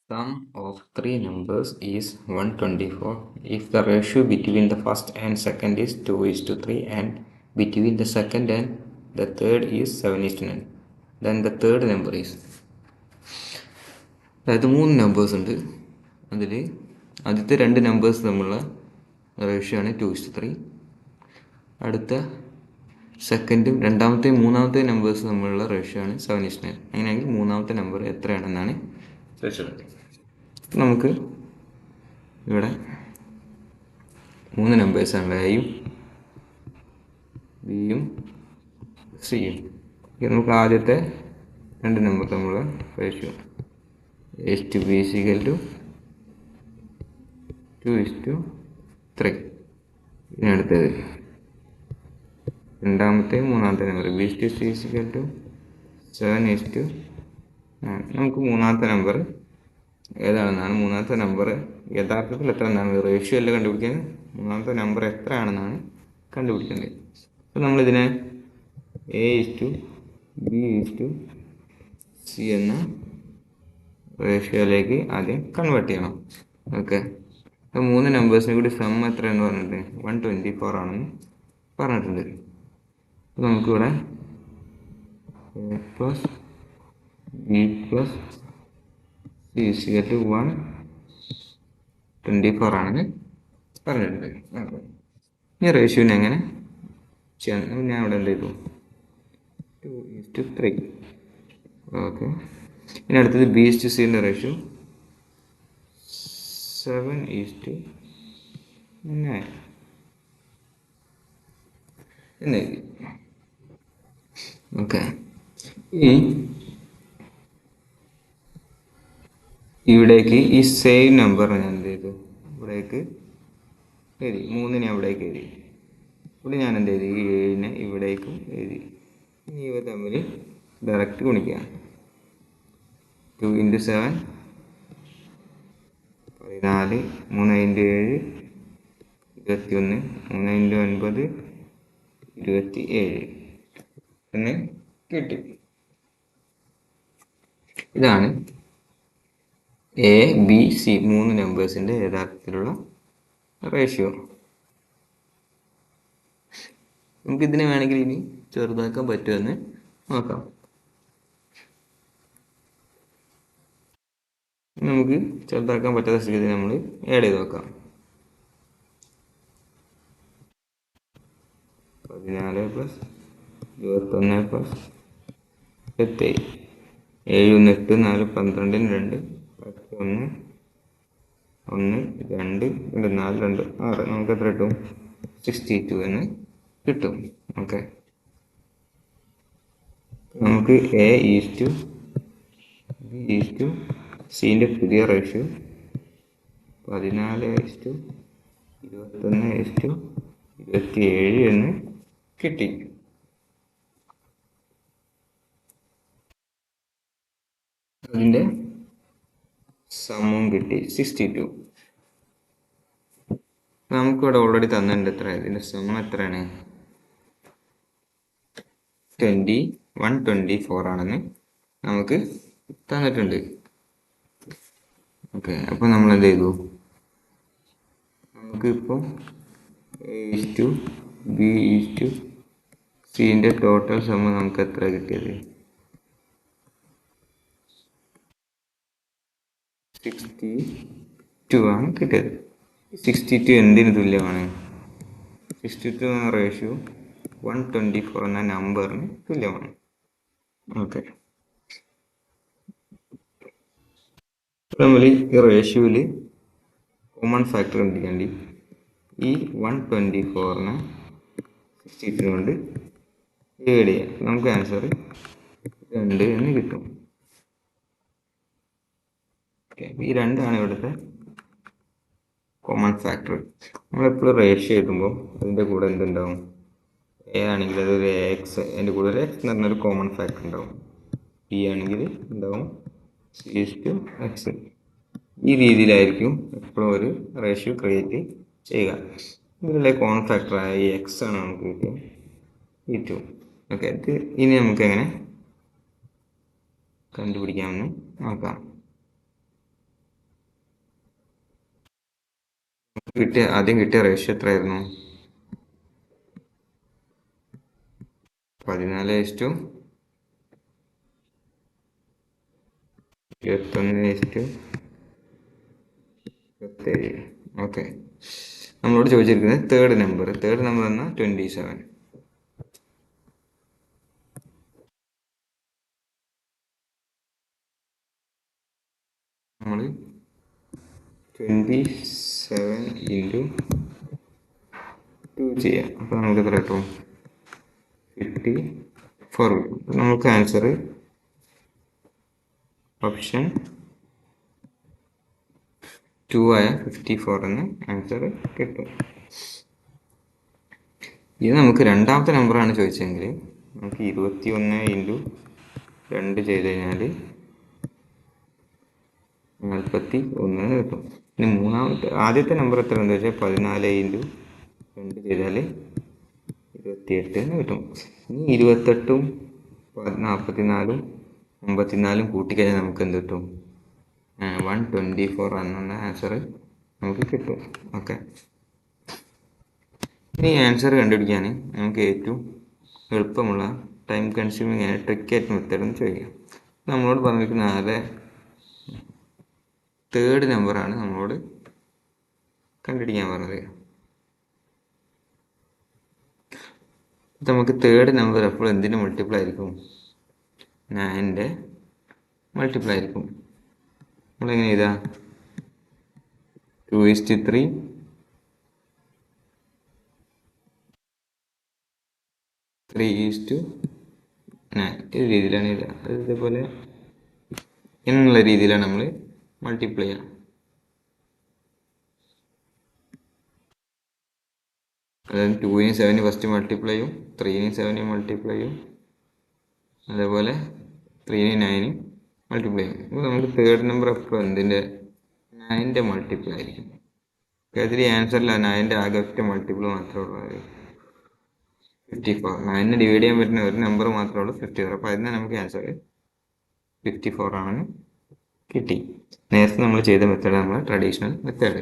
Sum of three numbers is 124 if the ratio between the first and second is 2:3 and between the second and the third is 7:9. Then the third number is, അതായത് മൂന്ന് numbers ഉണ്ട്. അതിൽ ആദ്യത്തെ രണ്ട് numbers തമ്മിലുള്ള ratio ആണ് 2:3. അടുത്ത സെക്കൻഡും രണ്ടാമത്തെയും മൂന്നാമത്തെയും നമ്പേഴ്സ് തമ്മിലുള്ള റേഷ്യോ ആണ് 7:9. അങ്ങനെയെങ്കിൽ മൂന്നാമത്തെ നമ്പർ എത്രയാണെന്നാണ് ചോദിച്ചത്. നമുക്ക് ഇവിടെ മൂന്ന് നമ്പേഴ്സാണ്, എയും ബിയും സിയും. നമുക്ക് ആദ്യത്തെ രണ്ട് നമ്പർ തമ്മിലുള്ള റേഷ്യോ A/B = 2:3. ഇനി അടുത്തത് രണ്ടാമത്തെ മൂന്നാമത്തെ നമ്പർ B/C = 7:9. നമുക്ക് മൂന്നാമത്തെ നമ്പർ ഏതാണെന്നാണ്, മൂന്നാമത്തെ നമ്പർ യഥാർത്ഥത്തിൽ എത്ര എന്നാണ് റേഷ്യോ അല്ല കണ്ടുപിടിക്കാൻ, മൂന്നാമത്തെ നമ്പർ എത്രയാണെന്നാണ് കണ്ടുപിടിക്കേണ്ടത്. അപ്പോൾ നമ്മളിതിനെ A/B/C എന്ന റേഷ്യോയിലേക്ക് ആദ്യം കൺവേർട്ട് ചെയ്യണം. ഓക്കെ, അപ്പോൾ മൂന്ന് നമ്പേഴ്സിനെ കൂടി സം എത്രയെന്ന് പറഞ്ഞിട്ട് 124 ആണെന്ന് പറഞ്ഞിട്ടുണ്ട്. അപ്പോൾ നമുക്കിവിടെ A+B+C = 124 ആണെന്ന് പറഞ്ഞിട്ടുണ്ട്. ഈ റേഷ്യോനെ എങ്ങനെ ചെയ്യാൻ ഞാൻ ഇവിടെ എന്ത് ചെയ്തു, 2:3. ഓക്കെ, ഇനി അടുത്തത് B/Cൻ്റെ റേഷ്യോ 7:9 എന്ന് എഴുതി. ഓക്കെ, ഇനി ഇവിടേക്ക് ഈ സെയിം നമ്പർ ഞാൻ എന്ത് ചെയ്തു, ഇവിടേക്ക് എഴുതി, 3നെ അവിടേക്ക് എഴുതി. ഇവിടെ ഞാൻ എന്ത് എഴുതി, 7നെ ഇവിടേക്കും എഴുതി. ഇനി ഇവ തമ്മിൽ ഡയറക്റ്റ് ഗുണിക്കുക. 2 × 7 14, 3 × 7 21, 3 × 9 27 എന്ന് കിട്ടി. ഇതാണ് A/B/C മൂന്ന് നമ്പേഴ്സിൻ്റെ യഥാർത്ഥത്തിലുള്ള റേഷ്യോ. നമുക്കിതിനെ വേണമെങ്കിൽ ഇനി ചെറുതാക്കാൻ പറ്റുമെന്ന് നോക്കാം. നമുക്ക് ചെറുതാക്കാൻ പറ്റാത്ത സ്ഥിതി നമ്മൾ ആഡ് ചെയ്ത് നോക്കാം. 14 + 21 + 27, 7 × 8 4, 12 × 2 1, 1 2 2 4 2 6. നമുക്ക് എത്ര കിട്ടും, 62 എന്ന് കിട്ടും. ഓക്കെ, നമുക്ക് A/B/Cൻ്റെ പുതിയ റേഷ്യോ 14:21:27 എന്ന് കിട്ടി. അതിൻ്റെ സമ്മും കിട്ടി 62. നമുക്കിവിടെ ഓൾറെഡി തന്നിട്ടുണ്ട് എത്ര, ഇതിൻ്റെ സം എത്രയാണ്, 124 ആണെന്ന് നമുക്ക് തന്നിട്ടുണ്ട്. ഓക്കെ, അപ്പോൾ നമ്മൾ എന്ത് ചെയ്തു, നമുക്കിപ്പോൾ A/B/Cൻ്റെ ടോട്ടൽ സമ്മ് നമുക്ക് എത്ര കിട്ടിയത്, 62 ആണ് കിട്ടിയത്. 62 എന്തിന് തുല്യമാണ്, 62 എന്ന റേഷ്യോ 124 എന്ന നമ്പറിന് തുല്യമാണ്. ഓക്കെ, നമ്മൾ ഈ റേഷ്യോയിൽ കോമൺ ഫാക്ടർ കണ്ടുപിടിക്കേണ്ടി ഈ 124നെ 62 കൊണ്ട് ഡിവൈഡ് ചെയ്യാം. നമുക്ക് ആൻസർ 2 എന്ന് കിട്ടും. ഓക്കെ, ഈ 2 ആണ് ഇവിടുത്തെ കോമൺ ഫാക്ടർ. നമ്മളെപ്പോഴും റേഷ്യോ എഴുതുമ്പോൾ അതിൻ്റെ കൂടെ എന്തുണ്ടാവും, A ആണെങ്കിൽ അതൊരു AX, അതിൻ്റെ കൂടെ ഒരു X എന്ന് പറഞ്ഞൊരു കോമൺ ഫാക്ടർ ഉണ്ടാവും. B ആണെങ്കിൽ ഉണ്ടാവും C/X. ഈ രീതിയിലായിരിക്കും എപ്പോഴും ഒരു റേഷ്യോ ക്രിയേറ്റ് ചെയ്യുക. ഇതിലുള്ള കോമൺ ഫാക്ടറായ ഈ X ആണ് നമുക്ക് കിട്ടിയത്, ഈ 2. ഓക്കെ, ഇത് ഇനി നമുക്ക് എങ്ങനെ കണ്ടുപിടിക്കാമെന്ന് നോക്കാം. ആദ്യം കിട്ടിയ റേഷ്യോ എത്രയായിരുന്നു? 14:21:27. ഓക്കെ. നമ്മളോട് ചോദിച്ചിരിക്കുന്നത് തേർഡ് നമ്പർ എന്നാൽ 27. നമ്മൾ 27 × 2 ചെയ്യാം. അപ്പോൾ നമുക്ക് എത്ര കിട്ടും? 54 കിട്ടും. നമുക്ക് ആൻസർ ഓപ്ഷൻ 2 ആയ 54 എന്ന് ആൻസർ കിട്ടും. ഇത് നമുക്ക് രണ്ടാമത്തെ നമ്പറാണ് ചോദിച്ചെങ്കിൽ നമുക്ക് 21 × 2 ചെയ്ത് കഴിഞ്ഞാൽ 41 കിട്ടും. ഇനി ആദ്യത്തെ നമ്പർ എത്ര എന്ന് വെച്ചാൽ 14 × 2 ചെയ്താൽ 28 എന്ന് കിട്ടും. ഇനി 28ഉം 44ഉം 54ഉം കൂട്ടിക്കഴിഞ്ഞാൽ നമുക്ക് എന്ത് കിട്ടും? 124 എന്ന ആൻസർ നമുക്ക് കിട്ടും. ഓക്കെ. ഇനി ആൻസർ കണ്ടുപിടിക്കാൻ നമുക്ക് ഏറ്റവും എളുപ്പമുള്ള ടൈം കൺസ്യൂമിങ് ആയ ട്രിക്കായിട്ട് മെത്തേഡ് എന്ന് ചോദിക്കാം. നമ്മളോട് പറഞ്ഞിരിക്കുന്ന തേർഡ് നമ്പറാണ് നമ്മളോട് കണ്ടുപിടിക്കാൻ പറഞ്ഞത്. നമുക്ക് തേർഡ് നമ്പർ എപ്പോൾ എന്തിൻ്റെ മൾട്ടിപ്പിൾ ആയിരിക്കും? 9ൻ്റെ മൾട്ടിപ്പിൾ ആയിരിക്കും. നമ്മളെങ്ങനെ എഴുതാ? 2:3 3:9 ഈ രീതിയിലാണ് എഴുതുക. ഇതേപോലെ എന്നുള്ള രീതിയിലാണ് നമ്മൾ മൾട്ടിപ്ലൈ ചെയ്യുക. അതായത് 2നെയും 7 ഫസ്റ്റ് മൾട്ടിപ്ലൈ ചെയ്യും, 3നെയും 7 മൾട്ടിപ്ലൈ ചെയ്യും, അതേപോലെ 3നെയും 9 മൾട്ടിപ്ലൈ ചെയ്യും. അപ്പോൾ നമുക്ക് തേർഡ് നമ്പർ എപ്പോൾ എന്തിൻ്റെ? 9ൻ്റെ മൾട്ടിപ്പിൾ ആയിരിക്കും. അതിൽ ആൻസറില്ല, 9ൻ്റെ ആകെ ഒറ്റ മൾട്ടിപ്പിൾ മാത്രമേ ഉള്ളൂ, 54. 9നെ ഡിവൈഡ് ചെയ്യാൻ പറ്റുന്ന ഒരു നമ്പർ മാത്രമേ ഉള്ളൂ, 54. അപ്പോൾ അതിന് നമുക്ക് ആൻസർ 54 ആണെന്ന് കിട്ടി. നേരത്തെ നമ്മൾ ചെയ്ത മെത്തേഡ് നമ്മൾ ട്രഡീഷണൽ മെത്തേഡ്.